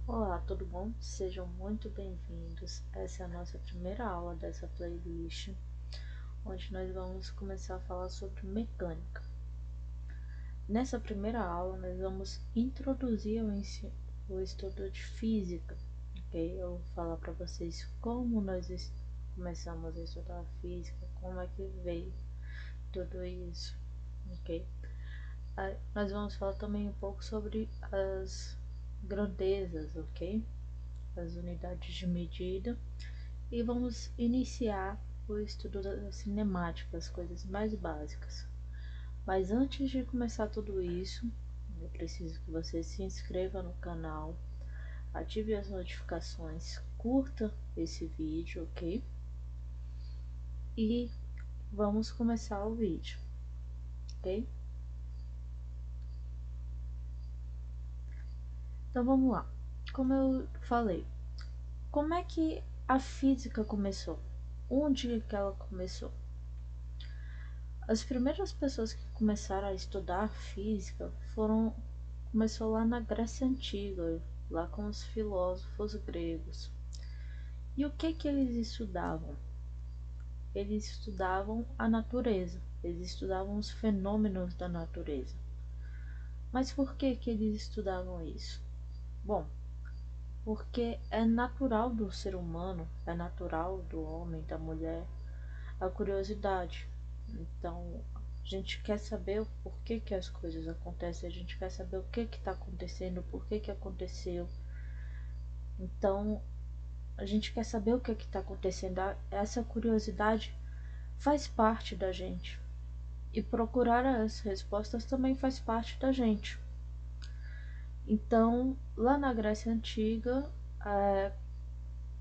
Olá, tudo bom? Sejam muito bem-vindos. Essa é a nossa primeira aula dessa playlist, onde nós vamos começar a falar sobre mecânica. Nessa primeira aula, nós vamos introduzir o estudo de física, ok? Eu vou falar para vocês como nós começamos a estudar física, como é que veio tudo isso, ok? Nós vamos falar também um pouco sobre as grandezas, ok? As unidades de medida e vamos iniciar o estudo da cinemática, as coisas mais básicas. Mas antes de começar tudo isso, eu preciso que você se inscreva no canal, ative as notificações, curta esse vídeo, ok? E vamos começar o vídeo, ok? Então vamos lá. Como eu falei, como é que a física começou? Onde que ela começou? As primeiras pessoas que começaram a estudar física começou lá na Grécia Antiga, lá com os filósofos gregos. E o que eles estudavam? Eles estudavam a natureza, eles estudavam os fenômenos da natureza. Mas por que eles estudavam isso? Bom, porque é natural do ser humano, é natural do homem, da mulher, a curiosidade. Então, a gente quer saber o porquê que as coisas acontecem, a gente quer saber o que está acontecendo, por que aconteceu. Então, a gente quer saber o que está acontecendo. Essa curiosidade faz parte da gente. E procurar as respostas também faz parte da gente. Então, lá na Grécia Antiga,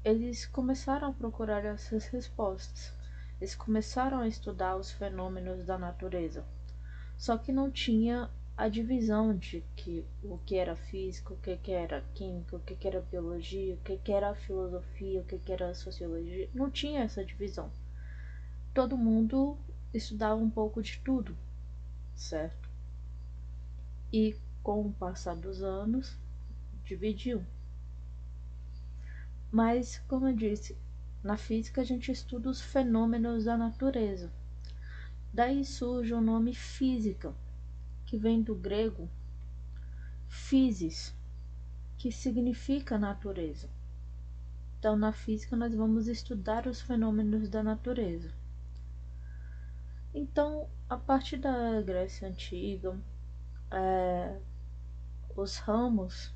eles começaram a procurar essas respostas. Eles começaram a estudar os fenômenos da natureza. Só que não tinha a divisão de que o que era física, o que era química, o que era biologia, o que era filosofia, o que era sociologia. Não tinha essa divisão. Todo mundo estudava um pouco de tudo, certo? E com o passar dos anos, dividiu. Mas, como eu disse, na física a gente estuda os fenômenos da natureza. Daí surge o nome física, que vem do grego physis, que significa natureza. Então, na física, nós vamos estudar os fenômenos da natureza. Então, a partir da Grécia Antiga, os ramos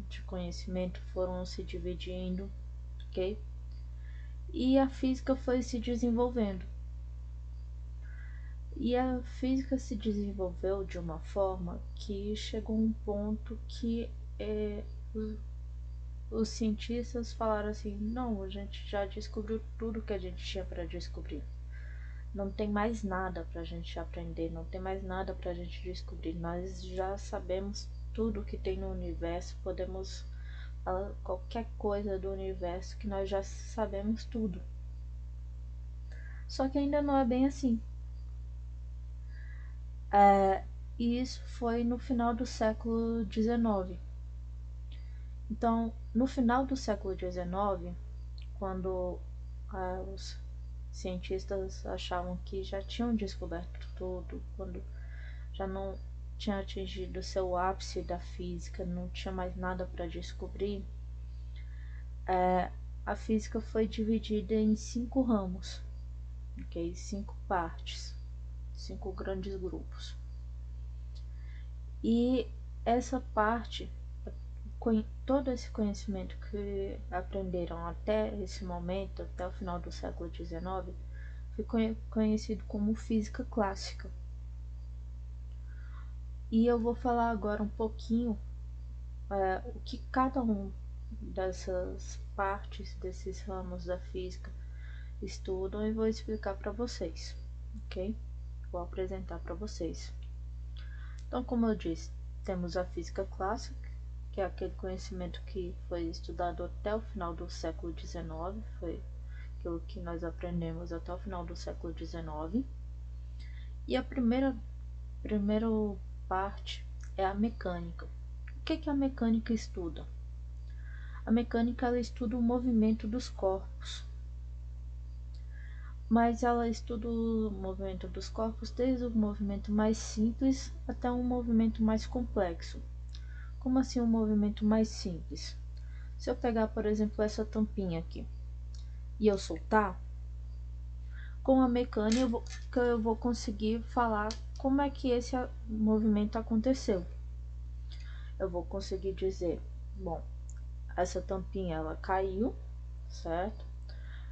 de conhecimento foram se dividindo, ok? E a física foi se desenvolvendo. E a física se desenvolveu de uma forma que chegou a um ponto que os cientistas falaram assim: não, a gente já descobriu tudo que a gente tinha para descobrir. Não tem mais nada para a gente aprender, não tem mais nada para a gente descobrir. Nós já sabemos tudo que tem no universo, podemos falar qualquer coisa do universo que nós já sabemos tudo. Só que ainda não é bem assim. E isso foi no final do século XIX. Então, no final do século XIX, quando os cientistas achavam que já tinham descoberto tudo, quando já não tinha atingido seu ápice da física, não tinha mais nada para descobrir, a física foi dividida em 5 ramos, okay? 5 partes, 5 grandes grupos. E essa parte, todo esse conhecimento que aprenderam até esse momento, até o final do século XIX, foi conhecido como física clássica. E eu vou falar agora um pouquinho o que cada um dessas partes, desses ramos da física estudam e vou explicar para vocês, ok? Vou apresentar para vocês. Então, como eu disse, temos a física clássica, que é aquele conhecimento que foi estudado até o final do século XIX, foi aquilo que nós aprendemos até o final do século XIX. E a primeira parte é a mecânica. O que a mecânica estuda? A mecânica ela estuda o movimento dos corpos, mas ela estuda o movimento dos corpos desde o movimento mais simples até um movimento mais complexo. Como assim um movimento mais simples? Se eu pegar, por exemplo, essa tampinha aqui e eu soltar, com a mecânica eu vou conseguir falar como é que esse movimento aconteceu. Eu vou conseguir dizer, bom, essa tampinha ela caiu, certo?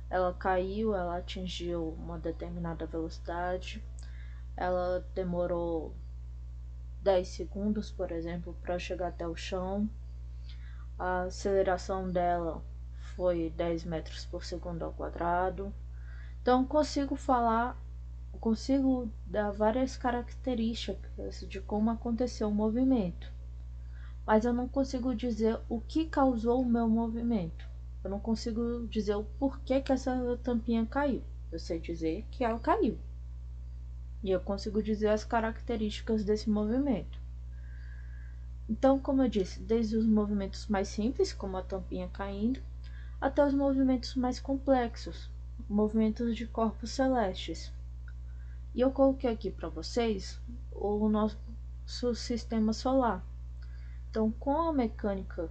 Ela caiu, ela atingiu uma determinada velocidade, ela demorou 10 segundos, por exemplo, para chegar até o chão. A aceleração dela foi 10 metros por segundo ao quadrado. Então, consigo dar várias características de como aconteceu o movimento, mas eu não consigo dizer o que causou o meu movimento. Eu não consigo dizer o porquê que essa tampinha caiu. Eu sei dizer que ela caiu. E eu consigo dizer as características desse movimento. Então, como eu disse, desde os movimentos mais simples, como a tampinha caindo, até os movimentos mais complexos, movimentos de corpos celestes. E eu coloquei aqui para vocês o nosso sistema solar. Então, com a mecânica,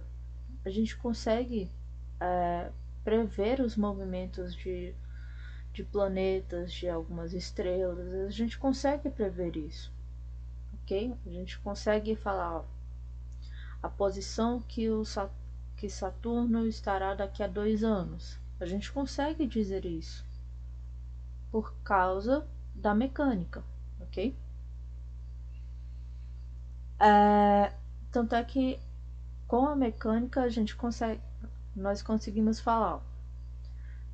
a gente consegue prever os movimentos de planetas, de algumas estrelas. A gente consegue prever isso, ok? A gente consegue falar, ó, a posição que Saturno estará daqui a 2 anos. A gente consegue dizer isso por causa da mecânica, ok? Tanto é que com a mecânica nós conseguimos falar, ó,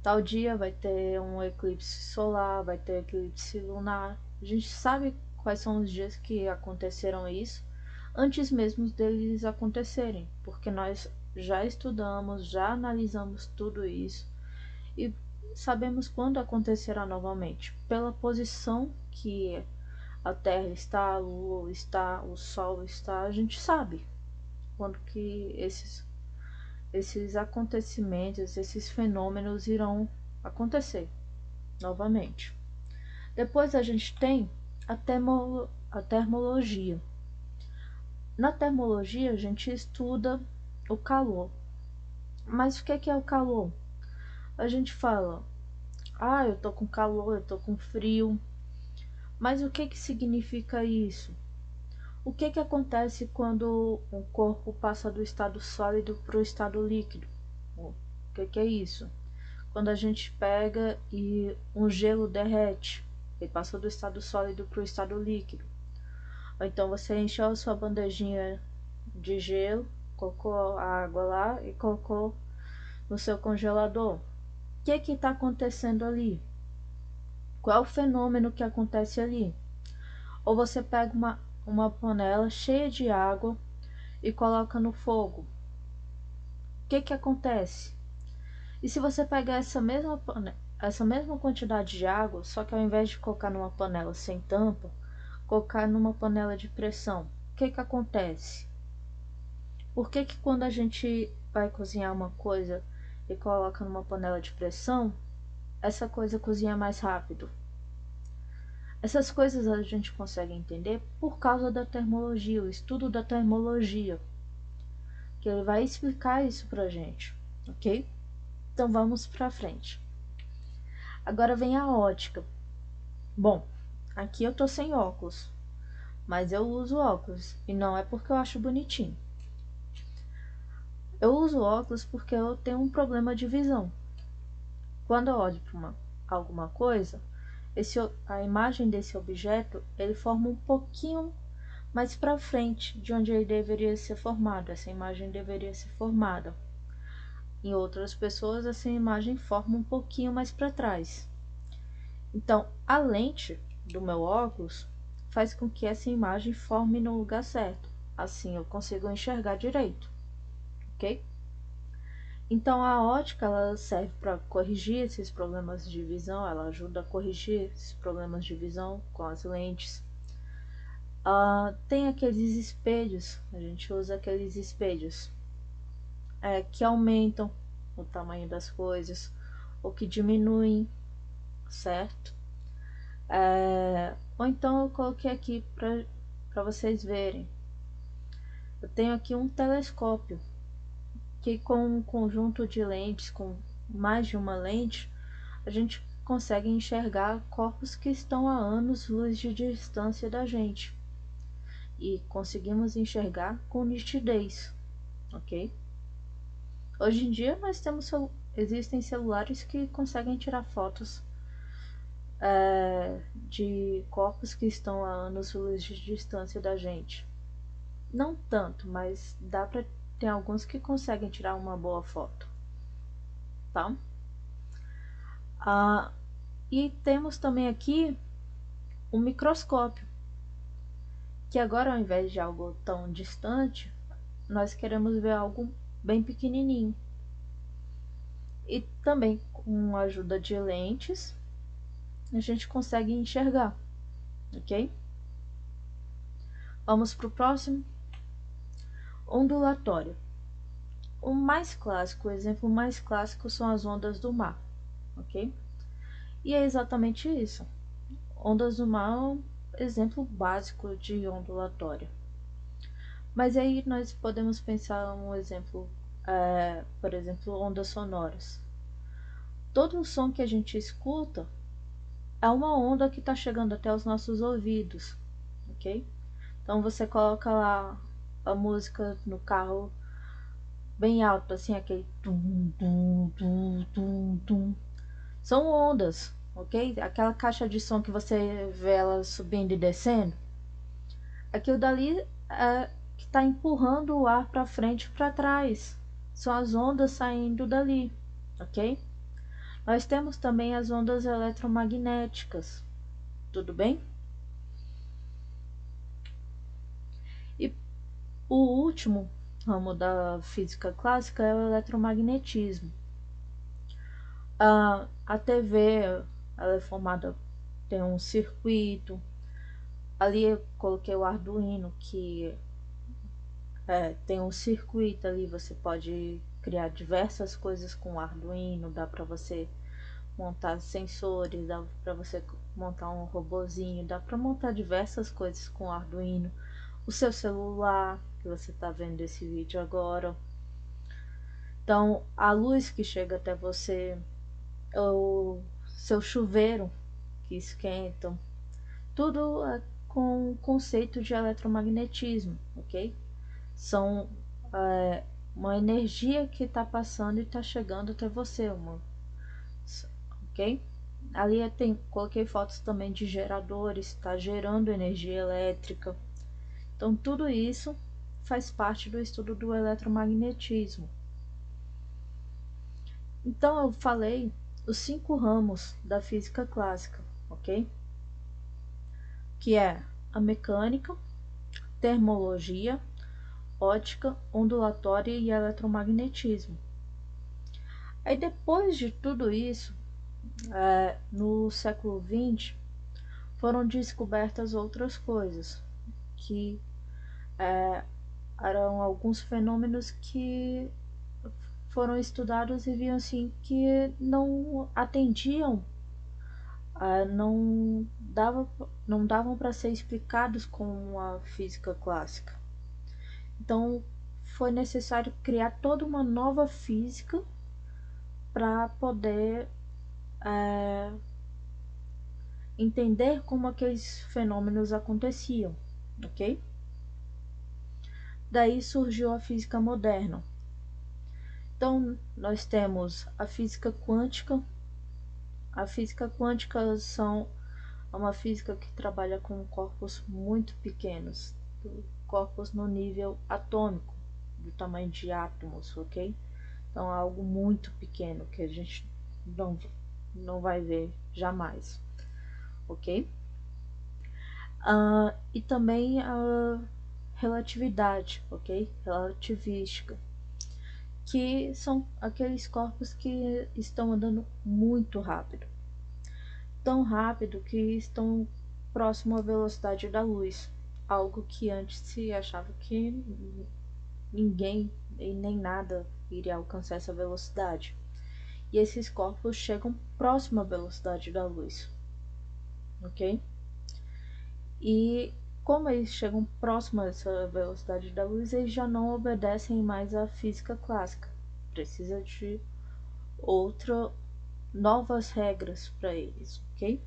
tal dia vai ter um eclipse solar, vai ter eclipse lunar. A gente sabe quais são os dias que aconteceram isso antes mesmo deles acontecerem, porque nós já estudamos, já analisamos tudo isso e sabemos quando acontecerá novamente, pela posição que a Terra está, a Lua está, o Sol está, a gente sabe quando que esses acontecimentos, esses fenômenos irão acontecer novamente. Depois a gente tem a termologia. Na termologia a gente estuda o calor. Mas o que é o calor? A gente fala, eu tô com calor, eu tô com frio. Mas o que significa isso? O que acontece quando um corpo passa do estado sólido para o estado líquido? O que é isso? Quando a gente pega e um gelo derrete, ele passa do estado sólido para o estado líquido. Ou então você encheu a sua bandejinha de gelo, colocou a água lá e colocou no seu congelador. O que está acontecendo ali? Qual é o fenômeno que acontece ali? Ou você pega uma panela cheia de água e coloca no fogo. O que acontece? E se você pegar essa mesma quantidade de água, só que ao invés de colocar numa panela sem tampa, colocar numa panela de pressão, o que acontece? Por que quando a gente vai cozinhar uma coisa e coloca numa panela de pressão, essa coisa cozinha mais rápido? Essas coisas a gente consegue entender por causa da termologia, o estudo da termologia, que ele vai explicar isso pra gente, ok? Então vamos pra frente. Agora vem a ótica. Bom, aqui eu tô sem óculos, mas eu uso óculos e não é porque eu acho bonitinho. Eu uso óculos porque eu tenho um problema de visão. Quando eu olho para alguma coisa, a imagem desse objeto ele forma um pouquinho mais para frente de onde ele deveria ser formado. Essa imagem deveria ser formada. Em outras pessoas, essa imagem forma um pouquinho mais para trás. Então, a lente do meu óculos faz com que essa imagem forme no lugar certo. Assim eu consigo enxergar direito, ok? Então a ótica ela serve para corrigir esses problemas de visão, ela ajuda a corrigir esses problemas de visão com as lentes. Tem aqueles espelhos, a gente usa aqueles espelhos que aumentam o tamanho das coisas ou que diminuem, certo? Ou então eu coloquei aqui para vocês verem. Eu tenho aqui um telescópio que, com um conjunto de lentes, com mais de uma lente, a gente consegue enxergar corpos que estão a anos-luz de distância da gente e conseguimos enxergar com nitidez, ok? Hoje em dia nós temos existem celulares que conseguem tirar fotos de corpos que estão a anos-luz de distância da gente. Não tanto, mas dá para ter alguns que conseguem tirar uma boa foto, tá? E temos também aqui um microscópio, que agora, ao invés de algo tão distante, nós queremos ver algo bem pequenininho. E também com a ajuda de lentes a gente consegue enxergar, ok? Vamos para o próximo. Ondulatório. O mais clássico, o exemplo mais clássico são as ondas do mar, ok? E é exatamente isso. Ondas do mar é um exemplo básico de ondulatório. Mas aí nós podemos pensar um exemplo, por exemplo, ondas sonoras. Todo o som que a gente escuta é uma onda que está chegando até os nossos ouvidos, ok? Então você coloca lá a música no carro bem alto, assim, aquele tum, tum, tum, tum, tum. São ondas, ok? Aquela caixa de som que você vê ela subindo e descendo, aquilo dali é que está empurrando o ar para frente e para trás. São as ondas saindo dali, ok? Nós temos também as ondas eletromagnéticas, tudo bem? E o último ramo da física clássica é o eletromagnetismo. A TV, ela é formada, tem um circuito. Ali eu coloquei o Arduino, que tem um circuito ali, você pode criar diversas coisas com o Arduino, dá para você montar sensores, dá para você montar um robozinho, dá para montar diversas coisas com o Arduino. O seu celular, que você está vendo esse vídeo agora. Então, a luz que chega até você, o seu chuveiro que esquenta, tudo com o conceito de eletromagnetismo, ok? São uma energia que está passando e está chegando até você, ok? Ali coloquei fotos também de geradores, está gerando energia elétrica. Então tudo isso faz parte do estudo do eletromagnetismo. Então eu falei os 5 ramos da física clássica, ok? Que é a mecânica, termologia, ótica, ondulatória e eletromagnetismo. Aí depois de tudo isso, no século XX, foram descobertas outras coisas, que eram alguns fenômenos que foram estudados e viam assim que não atendiam, não davam para ser explicados com a física clássica. Então foi necessário criar toda uma nova física para poder entender como aqueles fenômenos aconteciam, ok? Daí surgiu a física moderna. Então nós temos a física quântica. A física quântica é uma física que trabalha com corpos muito pequenos, corpos no nível atômico, do tamanho de átomos, ok? Então é algo muito pequeno que a gente não vai ver jamais, ok? E também a relatividade, ok? Relativística, que são aqueles corpos que estão andando muito rápido, tão rápido que estão próximo à velocidade da luz, algo que antes se achava que ninguém e nem nada iria alcançar essa velocidade. E esses corpos chegam próximo à velocidade da luz, ok? E como eles chegam próximo a essa velocidade da luz, eles já não obedecem mais à física clássica. Precisa de novas regras para eles, ok?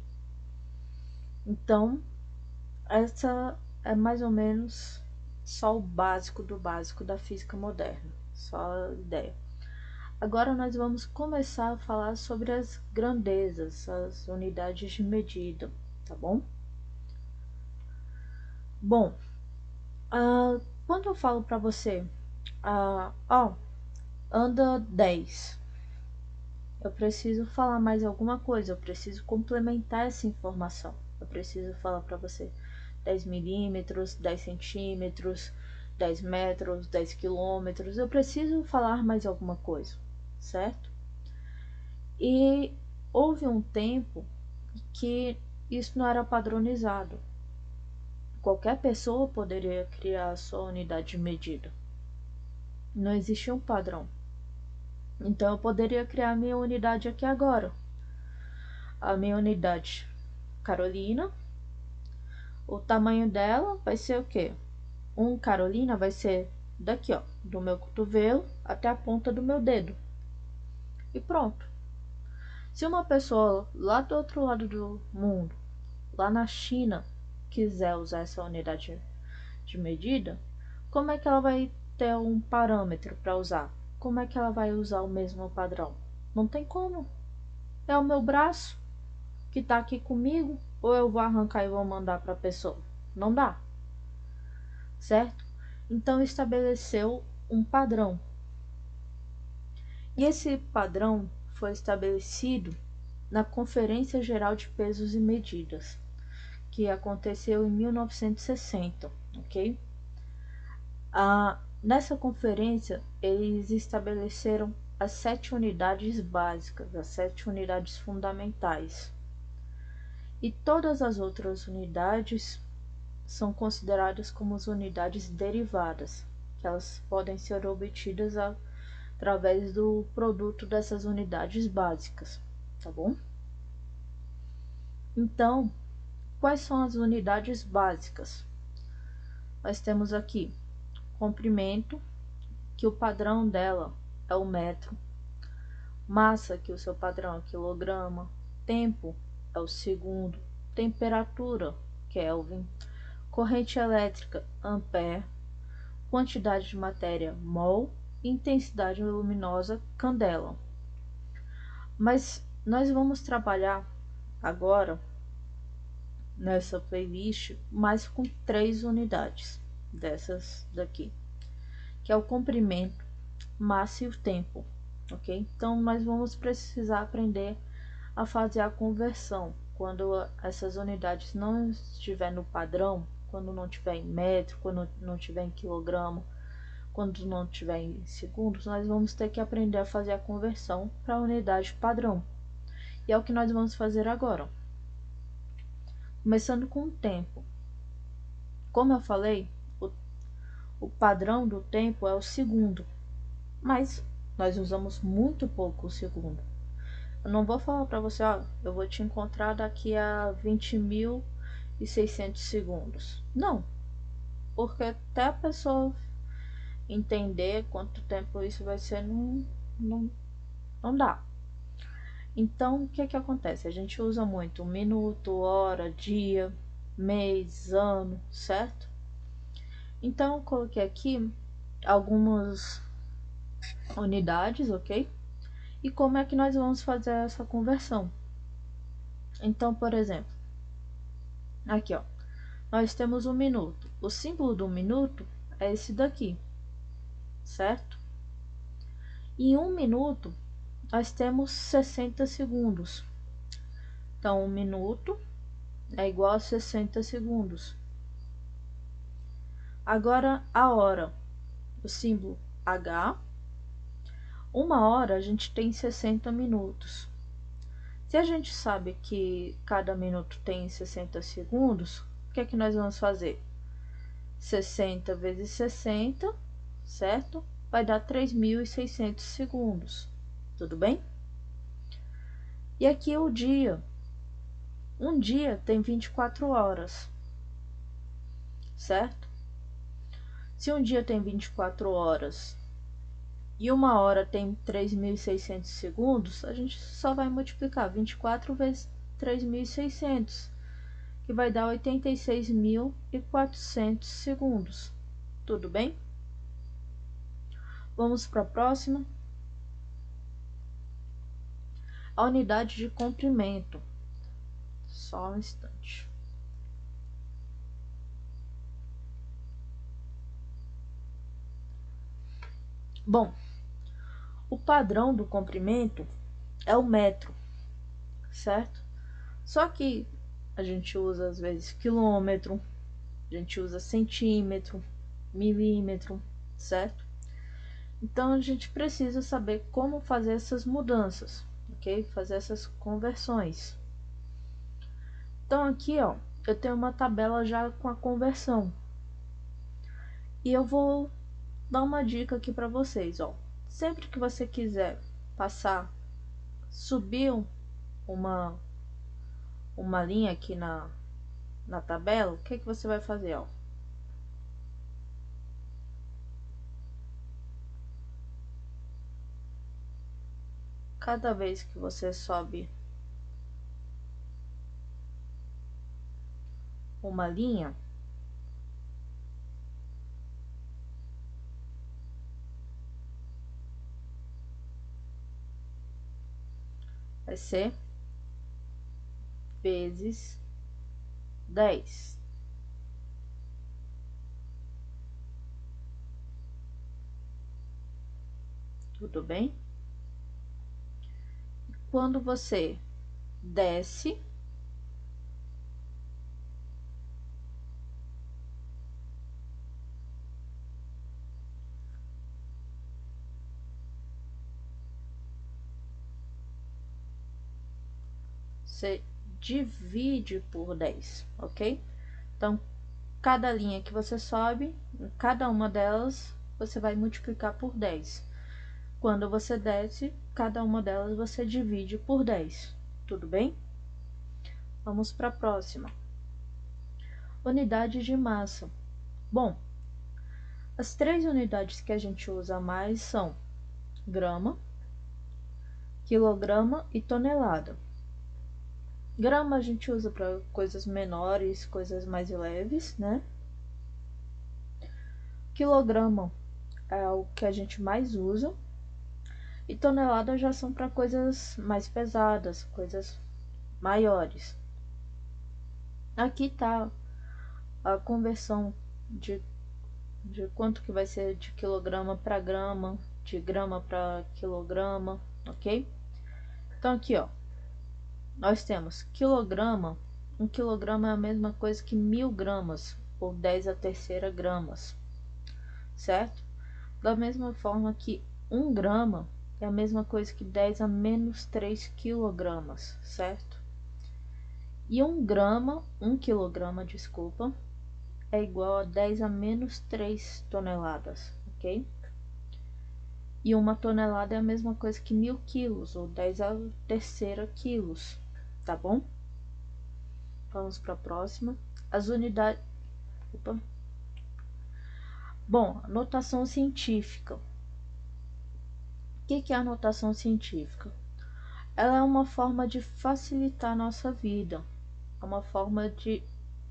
Então, essa é mais ou menos só o básico do básico da física moderna, só a ideia. Agora nós vamos começar a falar sobre as grandezas, as unidades de medida, tá bom? Bom, quando eu falo para você, anda 10, eu preciso falar mais alguma coisa, eu preciso complementar essa informação. Eu preciso falar para você 10 milímetros, 10 centímetros, 10 metros, 10 quilômetros. Eu preciso falar mais alguma coisa, certo? E houve um tempo que isso não era padronizado. Qualquer pessoa poderia criar a sua unidade de medida. Não existia um padrão. Então eu poderia criar a minha unidade aqui agora. A minha unidade Carolina. O tamanho dela vai ser o quê? Carolina vai ser daqui, ó, do meu cotovelo até a ponta do meu dedo. E pronto. Se uma pessoa lá do outro lado do mundo, lá na China, quiser usar essa unidade de medida, como é que ela vai ter um parâmetro para usar? Como é que ela vai usar o mesmo padrão? Não tem como. É o meu braço que está aqui comigo, ou eu vou arrancar e vou mandar para a pessoa? Não dá, certo? Então estabeleceu um padrão. E esse padrão foi estabelecido na Conferência Geral de Pesos e Medidas, que aconteceu em 1960, ok? Nessa conferência, eles estabeleceram as 7 unidades básicas, as 7 unidades fundamentais. E todas as outras unidades são consideradas como as unidades derivadas, que elas podem ser obtidas através do produto dessas unidades básicas, tá bom? Então, quais são as unidades básicas? Nós temos aqui comprimento, que o padrão dela é o metro, massa, que o seu padrão é quilograma, tempo é o segundo, temperatura, Kelvin, corrente elétrica, ampere, quantidade de matéria, mol, intensidade luminosa, candela. Mas nós vamos trabalhar agora nessa playlist mais com 3 unidades dessas daqui, que é o comprimento, massa e o tempo, ok? Então nós vamos precisar aprender a fazer a conversão quando essas unidades não estiver no padrão, quando não tiver em metro, quando não tiver em quilograma, quando não tiver em segundos, nós vamos ter que aprender a fazer a conversão para a unidade padrão. E é o que nós vamos fazer agora. Começando com o tempo. Como eu falei, o padrão do tempo é o segundo, mas nós usamos muito pouco o segundo. Eu não vou falar para você, ó, eu vou te encontrar daqui a 20.600 segundos. Não, porque até a pessoa entender quanto tempo isso vai ser, não dá. Então, o que que acontece? A gente usa muito minuto, hora, dia, mês, ano, certo? Então, eu coloquei aqui algumas unidades, ok? E como é que nós vamos fazer essa conversão? Então, por exemplo, aqui, ó, nós temos um minuto. O símbolo do minuto é esse daqui, certo? Em um minuto, nós temos 60 segundos. Então, um minuto é igual a 60 segundos. Agora, a hora, o símbolo H. Uma hora a gente tem 60 minutos. Se a gente sabe que cada minuto tem 60 segundos, o que é que nós vamos fazer? 60 vezes 60, certo? vai dar 3.600 segundos, tudo bem? E aqui é o dia. Um dia tem 24 horas, certo? Se um dia tem 24 horas e uma hora tem 3.600 segundos, a gente só vai multiplicar 24 vezes 3.600, que vai dar 86.400 segundos. Tudo bem? Vamos para a próxima. A unidade de comprimento. Só um instante. Bom, o padrão do comprimento é o metro, certo? Só que a gente usa às vezes quilômetro, a gente usa centímetro, milímetro, certo? Então a gente precisa saber como fazer essas mudanças, ok? Fazer essas conversões. Então aqui, ó, eu tenho uma tabela já com a conversão. E eu vou dar uma dica aqui para vocês, ó. Sempre que você quiser subir uma linha aqui na tabela, o que você vai fazer, ó? Cada vez que você sobe uma linha, vai ser vezes 10. Tudo bem? Quando você desce, você divide por 10, ok? Então, cada linha que você sobe, cada uma delas você vai multiplicar por 10. Quando você desce, cada uma delas você divide por 10. Tudo bem? Vamos para a próxima. Unidade de massa. Bom, as três unidades que a gente usa mais são grama, quilograma e tonelada. Grama a gente usa para coisas menores, coisas mais leves, né? Quilograma é o que a gente mais usa. E tonelada já são para coisas mais pesadas, coisas maiores. Aqui tá a conversão de quanto que vai ser de quilograma para grama, de grama para quilograma, ok? Então aqui, ó, nós temos quilograma. Um quilograma é a mesma coisa que 1.000 gramas, ou 10 a terceira gramas, certo? Da mesma forma que 1 grama é a mesma coisa que 10 a menos 3 quilogramas, certo? E 1 quilograma, desculpa, é igual a 10 a menos 3 toneladas, ok? E uma tonelada é a mesma coisa que 1.000 quilos, ou 10 a terceira quilos, tá bom? Vamos para a próxima. As unidades... Opa. Bom, notação científica. O que é a notação científica? Ela é uma forma de facilitar a nossa vida. É uma forma de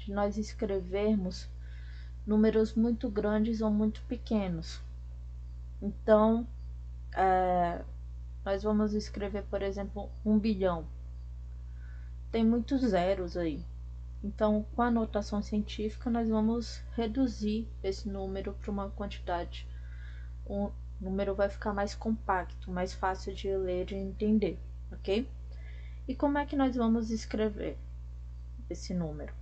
nós escrevermos números muito grandes ou muito pequenos. Então, nós vamos escrever, por exemplo, 1 bilhão. Tem muitos zeros aí. Então, com a notação científica, nós vamos reduzir esse número para uma quantidade. O número vai ficar mais compacto, mais fácil de ler e entender, ok? E como é que nós vamos escrever esse número?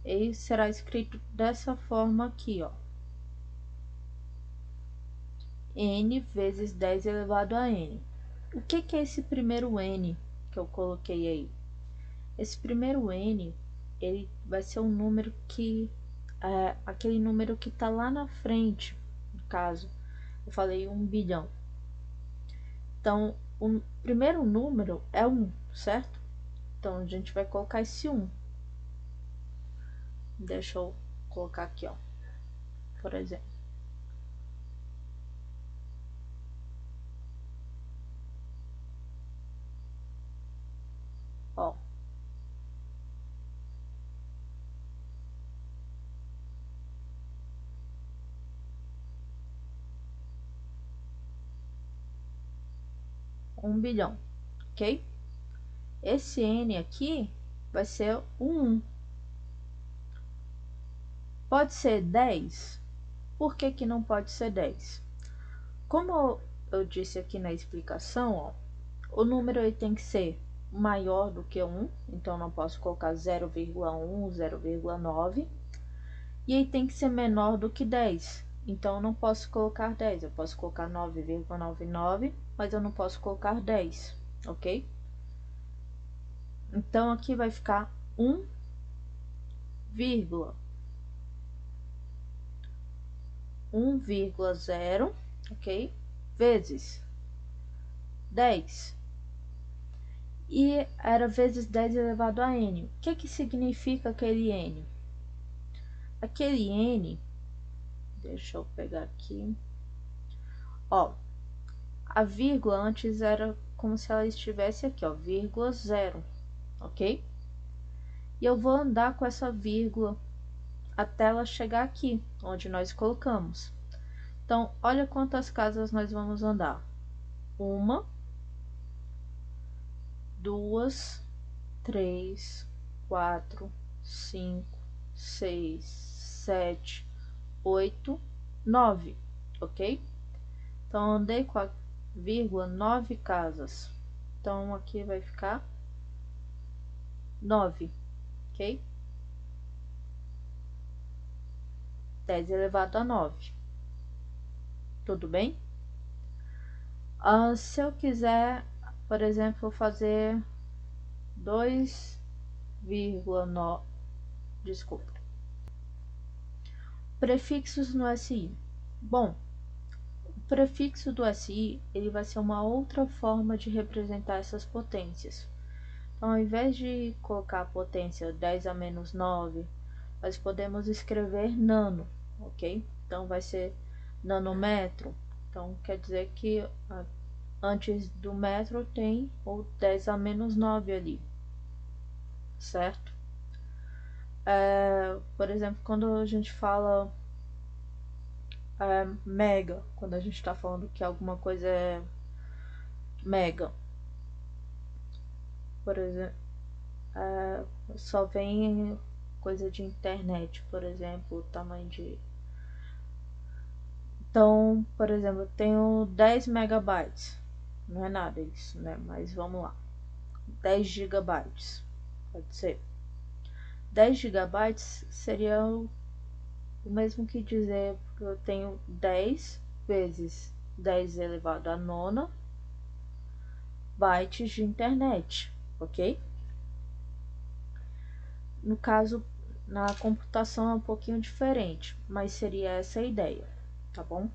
Ele será escrito dessa forma aqui, ó. N vezes 10 elevado a n. O que é esse primeiro n que eu coloquei aí? Esse primeiro n, ele vai ser um número que aquele número que está lá na frente, no caso, Eu falei 1 bilhão. Então, o primeiro número é 1, certo? Então, a gente vai colocar esse 1. Deixa eu colocar aqui, ó. Por exemplo. Ó. Um bilhão, ok? Esse N aqui vai ser o 1. Pode ser 10? Por que que não pode ser 10? Como eu disse aqui na explicação, ó, o número ele tem que ser maior do que 1, então não posso colocar 0,1, 0,9. E aí tem que ser menor do que 10, então não posso colocar 10, eu posso colocar 9,99, mas eu não posso colocar 10, ok? Então aqui vai ficar 1, 1,0, ok? Vezes 10. E era vezes 10 elevado a n. O que que significa aquele n? Aquele n, deixa eu pegar aqui. Ó, a vírgula antes era como se ela estivesse aqui, ó, vírgula 0, ok? E eu vou andar com essa vírgula até ela chegar aqui, onde nós colocamos. Então, olha quantas casas nós vamos andar. 1, 2, 3, 4, 5, 6, 7, 8, 9, ok? Então, andei com a vírgula 9 casas. Então, aqui vai ficar 9, ok? 10 elevado a 9. Tudo bem? Se eu quiser, por exemplo, fazer 2,9, desculpa, prefixos no SI. Bom, o prefixo do SI ele vai ser uma outra forma de representar essas potências. Então, ao invés de colocar a potência 10 a menos 9, nós podemos escrever nano, ok? Então, vai ser nanômetro. Então, quer dizer que antes do metro tem o 10 a menos 9 ali, certo? Por exemplo, quando a gente fala mega, quando a gente está falando que alguma coisa é mega, por exemplo, só vem coisa de internet, por exemplo, o tamanho de... Então, por exemplo, eu tenho 10 megabytes, não é nada isso, né? Mas vamos lá, 10 gigabytes, pode ser. 10 gigabytes seria o mesmo que dizer que eu tenho 10 vezes 10 elevado a nona bytes de internet, ok? No caso, na computação é um pouquinho diferente, mas seria essa a ideia, tá bom?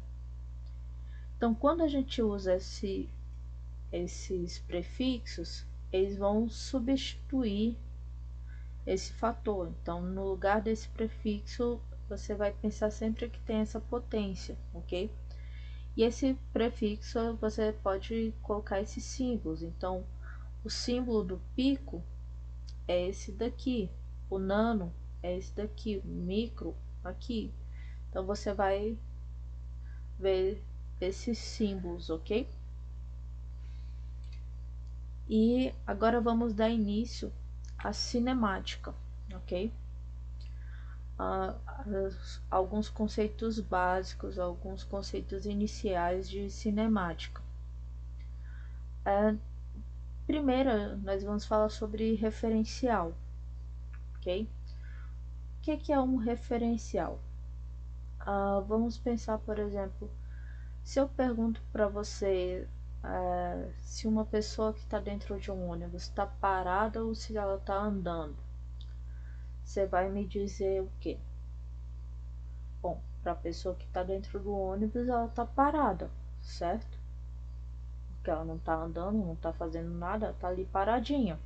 Então, quando a gente usa esses prefixos, eles vão substituir esse fator. Então, no lugar desse prefixo, você vai pensar sempre que tem essa potência, ok? E esse prefixo você pode colocar esses símbolos. Então, o símbolo do pico é esse daqui, o nano é esse daqui, o micro aqui. Então, você vai ver esses símbolos, ok? E agora vamos dar início à cinemática, ok? Alguns conceitos básicos, alguns conceitos iniciais de cinemática. Primeiro, nós vamos falar sobre referencial, ok? O que é um referencial? Vamos pensar, por exemplo, se eu pergunto para você se uma pessoa que está dentro de um ônibus está parada ou se ela está andando, você vai me dizer o quê? Bom, para a pessoa que está dentro do ônibus, ela está parada, certo? Porque ela não está andando, não está fazendo nada, ela está ali paradinha.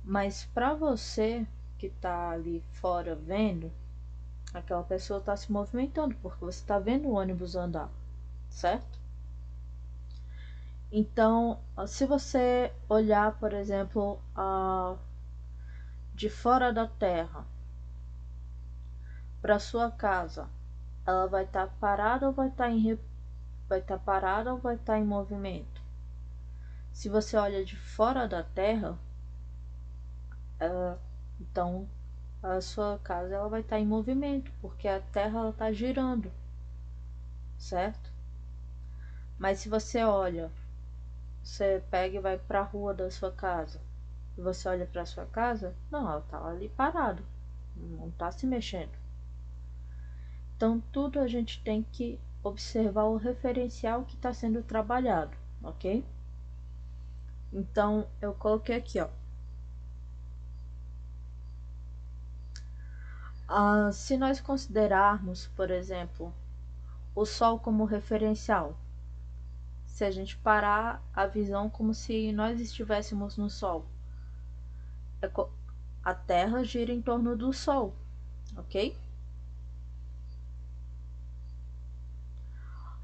Mas para você que está ali fora vendo, aquela pessoa está se movimentando, porque você está vendo o ônibus andar, certo? Então, se você olhar, por exemplo, de fora da Terra para sua casa, ela vai estar parada ou vai estar parada ou vai estar em movimento? Se você olha de fora da Terra, então a sua casa ela vai estar em movimento, porque a Terra ela está girando, certo? Mas se você olha, você pega e vai para a rua da sua casa, e você olha para a sua casa, não, ela está ali parado, não está se mexendo. Então tudo a gente tem que observar o referencial que está sendo trabalhado, ok? Então eu coloquei aqui, ó. Se nós considerarmos, por exemplo, o Sol como referencial, se a gente parar a visão como se nós estivéssemos no Sol, a Terra gira em torno do Sol, ok?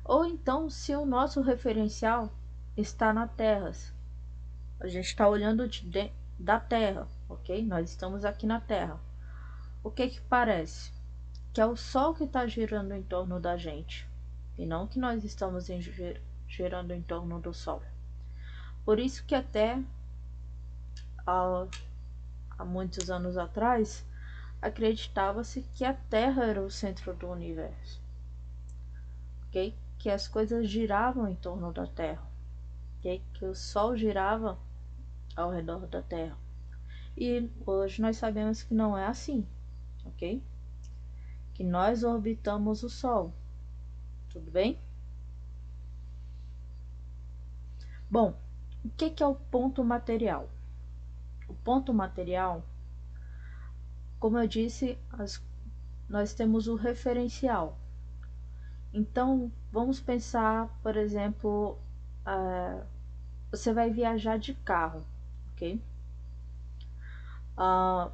Ou então, se o nosso referencial está na Terra, a gente está olhando da Terra, ok? Nós estamos aqui na Terra. O que que parece? Que é o Sol que está girando em torno da gente, e não que nós estamos girando em torno do Sol. Por isso que até há muitos anos atrás, acreditava-se que a Terra era o centro do universo, ok? Que as coisas giravam em torno da Terra, ok? Que o Sol girava ao redor da Terra. E hoje nós sabemos que não é assim, ok? Que nós orbitamos o Sol, tudo bem? Bom, o que é o ponto material? O ponto material, como eu disse, nós temos o referencial. Então, vamos pensar, por exemplo, você vai viajar de carro, ok?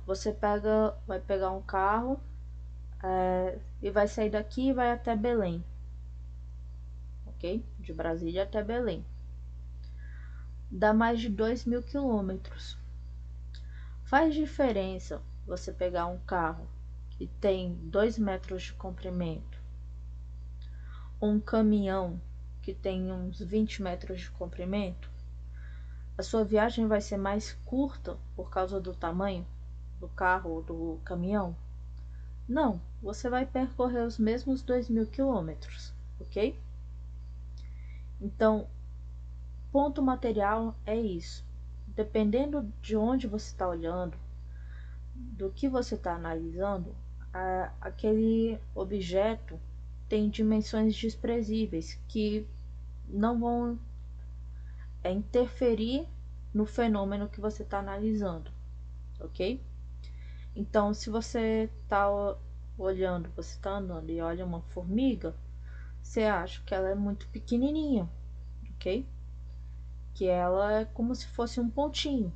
Você vai pegar um carro e vai sair daqui e vai até Belém, ok? De Brasília até Belém. Dá mais de 2.000 quilômetros. Faz diferença você pegar um carro que tem 2 metros de comprimento, ou um caminhão que tem uns 20 metros de comprimento? A sua viagem vai ser mais curta por causa do tamanho do carro ou do caminhão? Não, você vai percorrer os mesmos 2.000 quilômetros, ok? Então, ponto material é isso. Dependendo de onde você está olhando, do que você está analisando, aquele objeto tem dimensões desprezíveis que não vão interferir no fenômeno que você está analisando, ok? Então, se você está olhando, você está andando e olha uma formiga, você acha que ela é muito pequenininha, ok? Que ela é como se fosse um pontinho,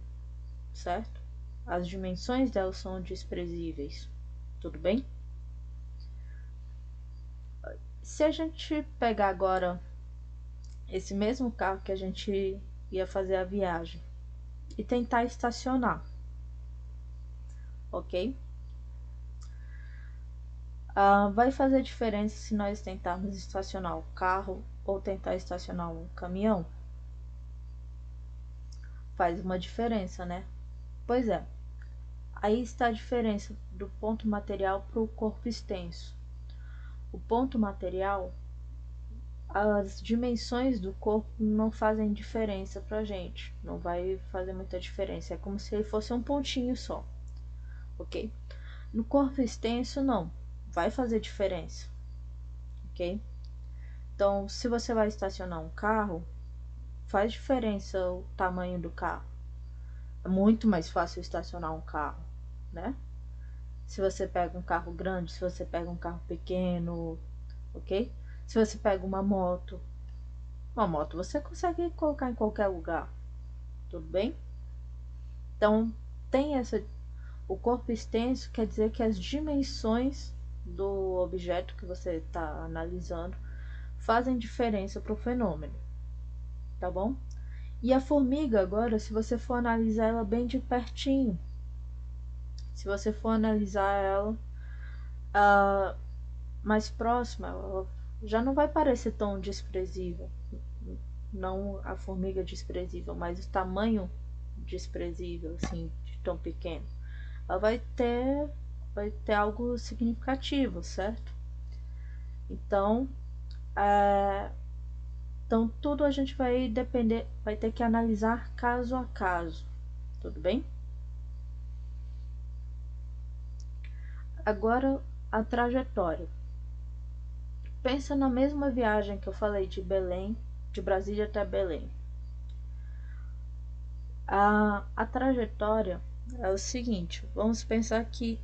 certo? As dimensões dela são desprezíveis, tudo bem? Se a gente pegar agora esse mesmo carro que a gente ia fazer a viagem e tentar estacionar, ok? Vai fazer diferença se nós tentarmos estacionar o carro ou tentar estacionar um caminhão? Faz uma diferença, né? Pois é. Aí está a diferença do ponto material para o corpo extenso. O ponto material, as dimensões do corpo não fazem diferença pra gente. Não vai fazer muita diferença. É como se ele fosse um pontinho só, ok? No corpo extenso, não. Vai fazer diferença, ok? Então, se você vai estacionar um carro, faz diferença o tamanho do carro. É muito mais fácil estacionar um carro, né? Se você pega um carro grande, se você pega um carro pequeno, ok? Se você pega uma moto você consegue colocar em qualquer lugar, tudo bem? Então, tem essa. O corpo extenso quer dizer que as dimensões do objeto que você está analisando fazem diferença para o fenômeno, tá bom? E a formiga agora, se você for analisar ela bem de pertinho, se você for analisar ela mais próxima, ela já não vai parecer tão desprezível. Não a formiga desprezível, mas o tamanho desprezível, assim, de tão pequeno. Ela vai ter algo significativo, certo? Então, então tudo a gente vai depender, vai ter que analisar caso a caso, tudo bem? Agora a trajetória. Pensa na mesma viagem que eu falei de Belém, de Brasília até Belém. A trajetória é o seguinte: vamos pensar que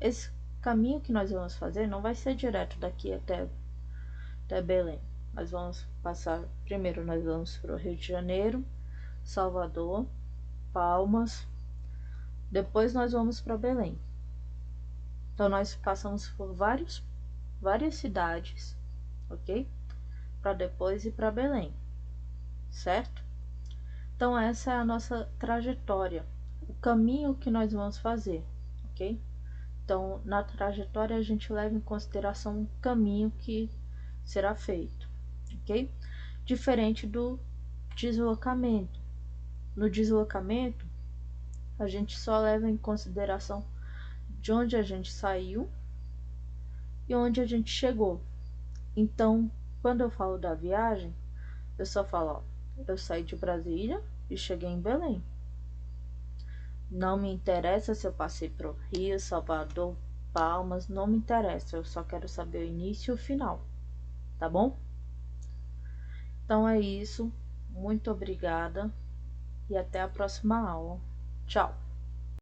esse caminho que nós vamos fazer não vai ser direto daqui até Belém. Nós vamos passar, primeiro nós vamos para o Rio de Janeiro, Salvador, Palmas, depois nós vamos para Belém. Então nós passamos por várias cidades, ok? Para depois ir para Belém, certo? Então essa é a nossa trajetória, o caminho que nós vamos fazer, ok? Então na trajetória a gente leva em consideração o caminho que será feito, ok? Diferente do deslocamento. No deslocamento, a gente só leva em consideração de onde a gente saiu e onde a gente chegou. Então, quando eu falo da viagem, eu só falo, ó, eu saí de Brasília e cheguei em Belém. Não me interessa se eu passei por Rio, Salvador, Palmas, não me interessa, eu só quero saber o início e o final, tá bom? Então é isso, muito obrigada e até a próxima aula. Tchau!